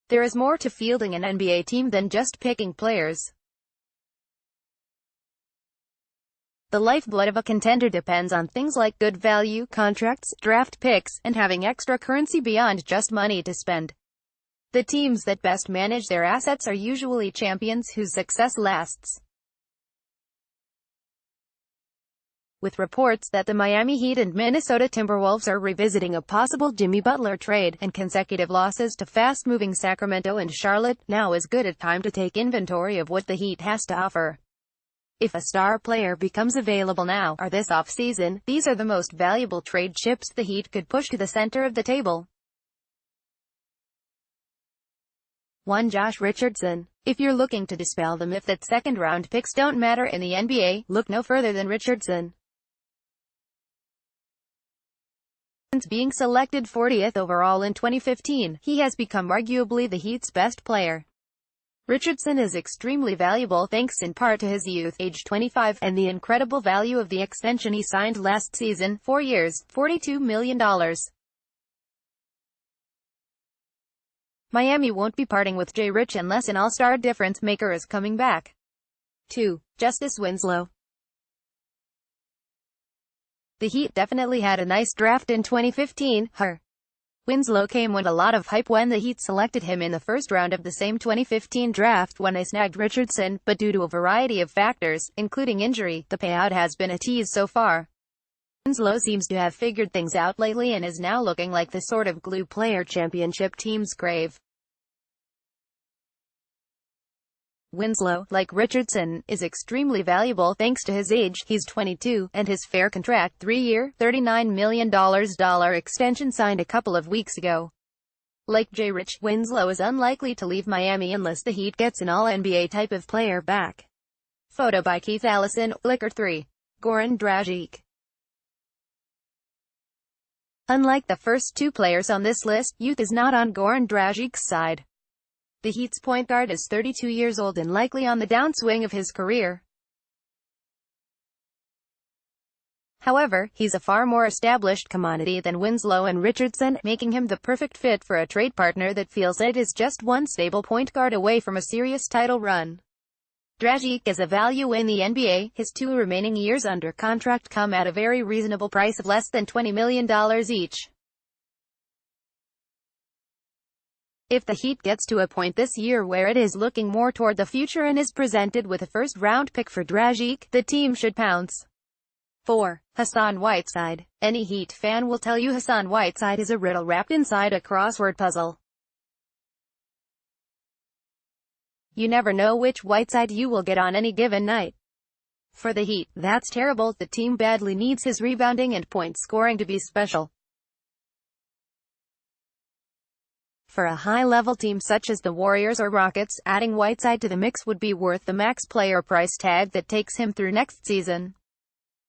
There is more to fielding an NBA team than just picking players. The lifeblood of a contender depends on things like good value, contracts, draft picks, and having extra currency beyond just money to spend. The teams that best manage their assets are usually champions whose success lasts. With reports that the Miami Heat and Minnesota Timberwolves are revisiting a possible Jimmy Butler trade, and consecutive losses to fast-moving Sacramento and Charlotte, now is good a time to take inventory of what the Heat has to offer. If a star player becomes available now, or this offseason, these are the most valuable trade chips the Heat could push to the center of the table. 1. Josh Richardson. If you're looking to dispel the myth that second-round picks don't matter in the NBA, look no further than Richardson. Since being selected 40th overall in 2015, he has become arguably the Heat's best player. Richardson is extremely valuable thanks in part to his youth, age 25, and the incredible value of the extension he signed last season, 4 years, $42 million. Miami won't be parting with Jay Rich unless an all-star difference maker is coming back. 2. Justice Winslow. The Heat definitely had a nice draft in 2015, Winslow came with a lot of hype when the Heat selected him in the first round of the same 2015 draft when they snagged Richardson, but due to a variety of factors, including injury, the payout has been a tease so far. Winslow seems to have figured things out lately and is now looking like the sort of glue player championship teams crave. Winslow, like Richardson, is extremely valuable thanks to his age, he's 22, and his fair contract, 3-year, $39 million extension signed a couple of weeks ago. Like Jay Rich, Winslow is unlikely to leave Miami unless the Heat gets an all-NBA type of player back. Photo by Keith Allison, Flickr 3. Goran Dragic. Unlike the first two players on this list, youth is not on Goran Dragic's side. The Heat's point guard is 32 years old and likely on the downswing of his career. However, he's a far more established commodity than Winslow and Richardson, making him the perfect fit for a trade partner that feels it is just one stable point guard away from a serious title run. Dragic is a value in the NBA. His 2 remaining years under contract come at a very reasonable price of less than $20 million each. If the Heat gets to a point this year where it is looking more toward the future and is presented with a first-round pick for Dragic, the team should pounce. 4. Hassan Whiteside. Any Heat fan will tell you Hassan Whiteside is a riddle wrapped inside a crossword puzzle. You never know which Whiteside you will get on any given night. For the Heat, that's terrible. The team badly needs his rebounding and point scoring to be special. For a high-level team such as the Warriors or Rockets, adding Whiteside to the mix would be worth the max player price tag that takes him through next season.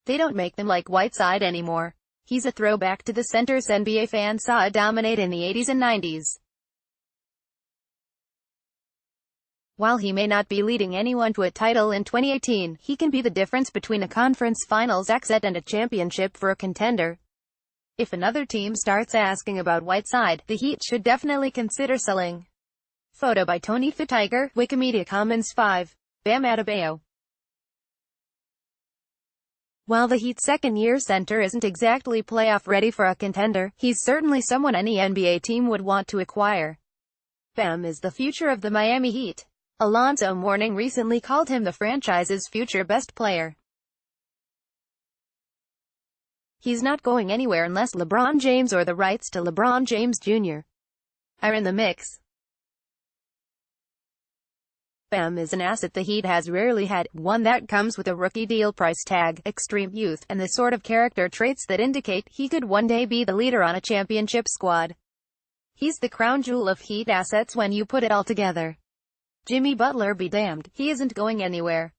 They don't make them like Whiteside anymore. He's a throwback to the centers NBA fans saw dominate in the 80s and 90s. While he may not be leading anyone to a title in 2018, he can be the difference between a conference finals exit and a championship for a contender. If another team starts asking about Whiteside, the Heat should definitely consider selling. Photo by Tony Fatiger, Wikimedia Commons 5. Bam Adebayo. While the Heat's second-year center isn't exactly playoff-ready for a contender, he's certainly someone any NBA team would want to acquire. Bam is the future of the Miami Heat. Alonzo Mourning recently called him the franchise's future best player. He's not going anywhere unless LeBron James or the rights to LeBron James Jr. are in the mix. Bam is an asset the Heat has rarely had, one that comes with a rookie deal price tag, extreme youth, and the sort of character traits that indicate he could one day be the leader on a championship squad. He's the crown jewel of Heat assets when you put it all together. Jimmy Butler be damned, he isn't going anywhere.